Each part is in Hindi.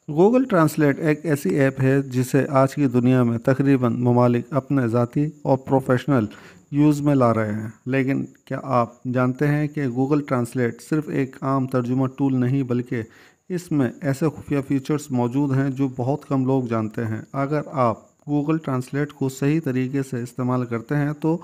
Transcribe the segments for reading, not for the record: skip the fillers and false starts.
गूगल ट्रांसलेट एक ऐसी ऐप है जिसे आज की दुनिया में तकरीबन ममालिक अपने ज़ाती और प्रोफेशनल यूज़ में ला रहे हैं। लेकिन क्या आप जानते हैं कि गूगल ट्रांसलेट सिर्फ एक आम तर्जुमा टूल नहीं, बल्कि इसमें ऐसे खुफिया फीचर्स मौजूद हैं जो बहुत कम लोग जानते हैं। अगर आप गूगल ट्रांसलेट को सही तरीके से इस्तेमाल करते हैं तो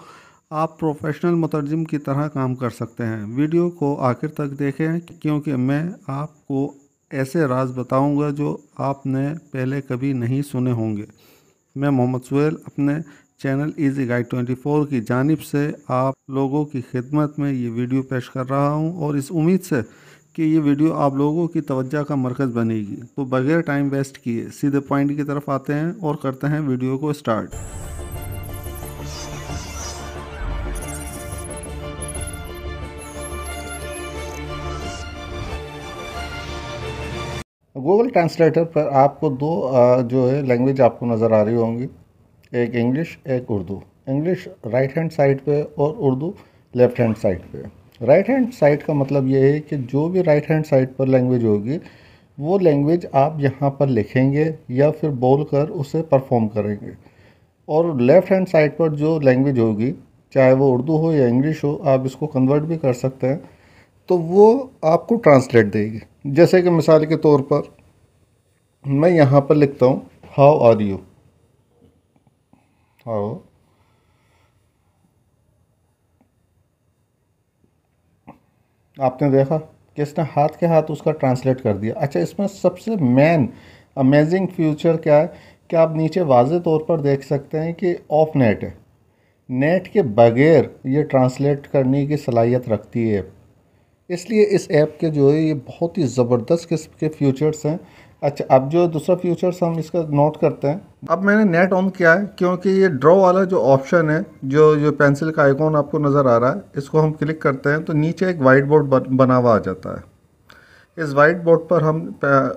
आप प्रोफेशनल मुतरजम की तरह काम कर सकते हैं। वीडियो को आखिर तक देखें क्योंकि मैं आपको ऐसे राज बताऊंगा जो आपने पहले कभी नहीं सुने होंगे। मैं मोहम्मद सुहेल अपने चैनल इजी गाइड 24 की जानिब से आप लोगों की खिदमत में ये वीडियो पेश कर रहा हूं, और इस उम्मीद से कि ये वीडियो आप लोगों की तवज्जो का मरकज़ बनेगी। तो बगैर टाइम वेस्ट किए सीधे पॉइंट की तरफ आते हैं और करते हैं वीडियो को स्टार्ट। गूगल ट्रांसलेटर पर आपको दो जो है लैंग्वेज आपको नज़र आ रही होंगी, एक इंग्लिश एक Urdu. English right hand side पे और उर्दू लेफ़्ट हैंड साइड पे। राइट हैंड साइड का मतलब ये है कि जो भी राइट हैंड साइड पर लैंग्वेज होगी वो लैंग्वेज आप यहाँ पर लिखेंगे या फिर बोल कर उसे परफॉर्म करेंगे। और लेफ़्ट हैंड साइड पर जो लैंग्वेज होगी, चाहे वो उर्दू हो या इंग्लिश हो, आप इसको कन्वर्ट भी कर सकते हैं, तो वो आपको ट्रांसलेट देगी। जैसे कि मिसाल के तौर पर मैं यहाँ पर लिखता हूँ हाउ आर यू। हाउ आपने देखा कि इसने हाथ के हाथ उसका ट्रांसलेट कर दिया। अच्छा, इसमें सबसे मेन अमेजिंग फीचर क्या है कि आप नीचे वाज़े तौर पर देख सकते हैं कि ऑफ नेट है। नेट के बगैर ये ट्रांसलेट करने की सलाहियत रखती है। इसलिए इस ऐप के जो है ये बहुत ही ज़बरदस्त किस्म के फीचर्स हैं। अच्छा, अब जो दूसरा फीचर्स हम इसका नोट करते हैं। अब मैंने नेट ऑन किया है क्योंकि ये ड्रॉ वाला जो ऑप्शन है, जो जो पेंसिल का आइकॉन आपको नज़र आ रहा है, इसको हम क्लिक करते हैं तो नीचे एक वाइट बोर्ड बना हुआ आ जाता है। इस वाइट बोर्ड पर हम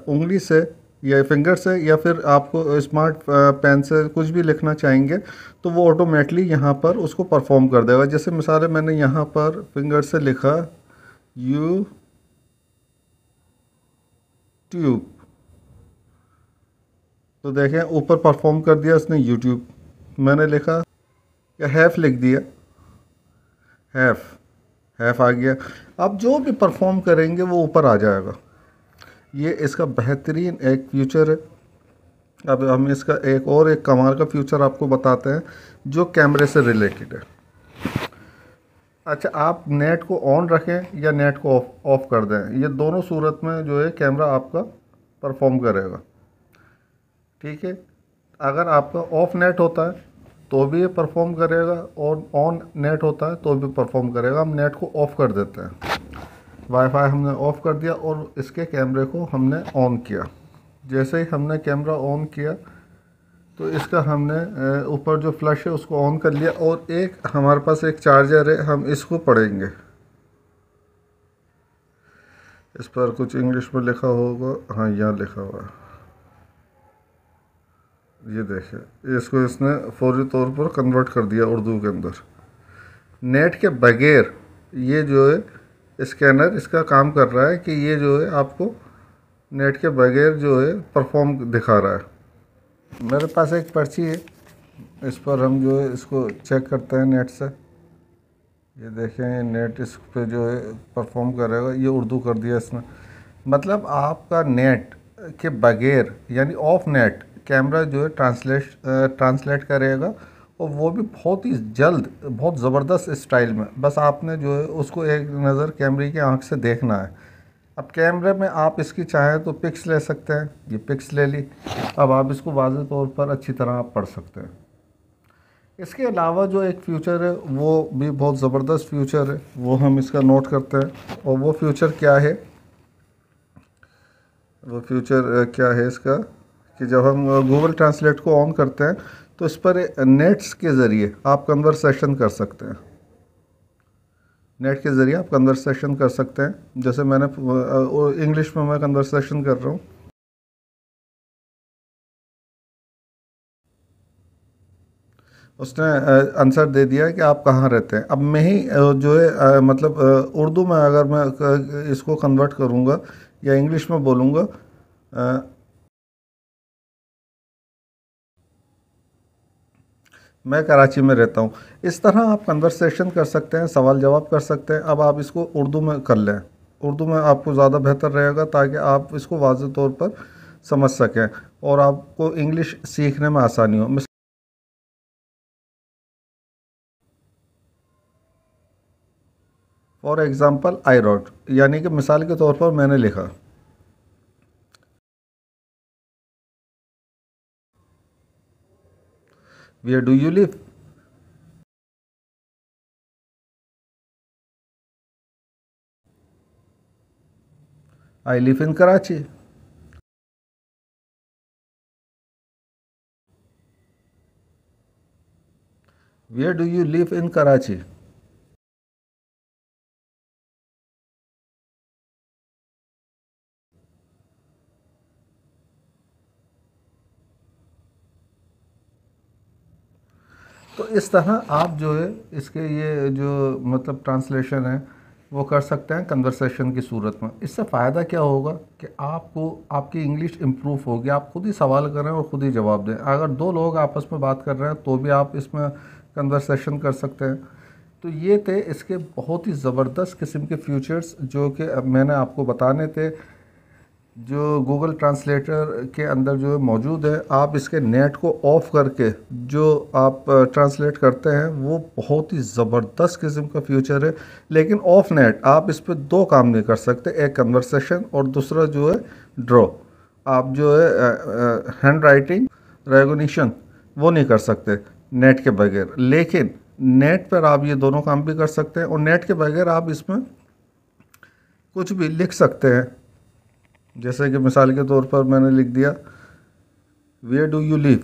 उंगली से या फिंगर से या फिर आपको स्मार्ट पेन से कुछ भी लिखना चाहेंगे तो वो ऑटोमेटिकली यहाँ पर उसको परफॉर्म कर देगा। जैसे मिसाल है, मैंने यहाँ पर फिंगर से लिखा यू ट्यूब, तो देखें ऊपर परफॉर्म कर दिया उसने यूट्यूब। मैंने लिखा या हैफ़ लिख दिया, हैफ़ हैफ़ आ गया। अब जो भी परफॉर्म करेंगे वो ऊपर आ जाएगा। ये इसका बेहतरीन एक फ्यूचर है। अब हम इसका एक कमाल का फ्यूचर आपको बताते हैं जो कैमरे से रिलेटेड है। अच्छा, आप नेट को ऑन रखें या नेट को ऑफ कर दें, ये दोनों सूरत में जो है कैमरा आपका परफॉर्म करेगा। ठीक है, अगर आपका ऑफ नेट होता है तो भी ये परफॉर्म करेगा और ऑन नेट होता है तो भी परफॉर्म करेगा। हम नेट को ऑफ़ कर देते हैं, वाईफाई हमने ऑफ़ कर दिया और इसके कैमरे को हमने ऑन किया। जैसे ही हमने कैमरा ऑन किया तो इसका हमने ऊपर जो फ्लैश है उसको ऑन कर लिया, और एक हमारे पास एक चार्जर है, हम इसको पढ़ेंगे। इस पर कुछ इंग्लिश में लिखा होगा, हाँ यहाँ लिखा हुआ है, ये देखिए। इसको इसने फौरी तौर पर कन्वर्ट कर दिया उर्दू के अंदर। नेट के बगैर ये जो है स्कैनर इसका काम कर रहा है कि ये जो है आपको नेट के बगैर जो है परफॉर्म दिखा रहा है। मेरे पास एक पर्ची है, इस पर हम जो है इसको चेक करते हैं नेट से। ये देखें, ये नेट इस पे जो है परफॉर्म करेगा। ये उर्दू कर दिया इसने। मतलब आपका नेट के बगैर यानी ऑफ नेट कैमरा जो है ट्रांसलेट करेगा, और वो भी बहुत ही जल्द, बहुत ज़बरदस्त स्टाइल में। बस आपने जो है उसको एक नज़र कैमरे की आंख से देखना है। अब कैमरे में आप इसकी चाहें तो पिक्स ले सकते हैं, ये पिक्स ले ली। अब आप इसको वाज़े तौर पर अच्छी तरह आप पढ़ सकते हैं। इसके अलावा जो एक फ़्यूचर है वो भी बहुत ज़बरदस्त फ्यूचर है, वो हम इसका नोट करते हैं। और वो फ्यूचर क्या है, वो फ्यूचर क्या है इसका, कि जब हम गूगल ट्रांसलेट को ऑन करते हैं तो इस पर नेट्स के ज़रिए आप कन्वर्सेशन कर सकते हैं। नेट के ज़रिए आप कन्वर्सेशन कर सकते हैं। जैसे मैंने इंग्लिश में मैं कन्वर्सेशन कर रहा हूँ, उसने आंसर दे दिया कि आप कहाँ रहते हैं। अब मैं ही जो है मतलब उर्दू में अगर मैं इसको कन्वर्ट करूँगा या इंग्लिश में बोलूँगा, मैं कराची में रहता हूँ। इस तरह आप कन्वर्सेशन कर सकते हैं, सवाल जवाब कर सकते हैं। अब आप इसको उर्दू में कर लें, उर्दू में आपको ज़्यादा बेहतर रहेगा ताकि आप इसको वाज़ेह तौर पर समझ सकें और आपको इंग्लिश सीखने में आसानी हो। फॉर एग्ज़ाम्पल आई रोट, यानी कि मिसाल के तौर पर मैंने लिखा। Where do you live? I live in Karachi. Where do you live in Karachi? तो इस तरह आप जो है इसके ये जो मतलब ट्रांसलेशन है वो कर सकते हैं कन्वर्सेशन की सूरत में। इससे फ़ायदा क्या होगा कि आपको आपकी इंग्लिश इम्प्रूव होगी, आप खुद ही सवाल करें और ख़ुद ही जवाब दें। अगर दो लोग आपस में बात कर रहे हैं तो भी आप इसमें कन्वर्सेशन कर सकते हैं। तो ये थे इसके बहुत ही ज़बरदस्त किस्म के फीचर्स जो कि मैंने आपको बताने थे, जो गूगल ट्रांसलेटर के अंदर जो मौजूद है। आप इसके नेट को ऑफ़ करके जो आप ट्रांसलेट करते हैं वो बहुत ही ज़बरदस्त किस्म का फीचर है। लेकिन ऑफ नेट आप इस पर दो काम नहीं कर सकते, एक कन्वर्सेशन और दूसरा जो है ड्रॉ। आप जो है हैंड राइटिंग रेगोनीशन वो नहीं कर सकते नेट के बगैर। लेकिन नेट पर आप ये दोनों काम भी कर सकते हैं और नेट के बगैर आप इसमें कुछ भी लिख सकते हैं। जैसे कि मिसाल के तौर पर मैंने लिख दिया where do you live,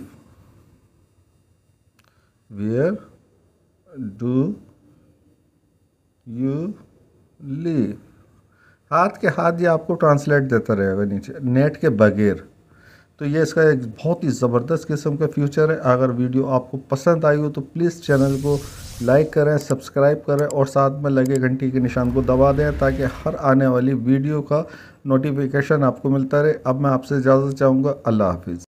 where do you live. हाथ के हाथ ये आपको ट्रांसलेट देता रहेगा नीचे नेट के बगैर। तो ये इसका एक बहुत ही ज़बरदस्त किस्म का फ्यूचर है। अगर वीडियो आपको पसंद आई हो तो प्लीज़ चैनल को लाइक करें, सब्सक्राइब करें और साथ में लगे घंटी के निशान को दबा दें ताकि हर आने वाली वीडियो का नोटिफिकेशन आपको मिलता रहे। अब मैं आपसे इजाज़त चाहूँगा। अल्लाह हाफिज़।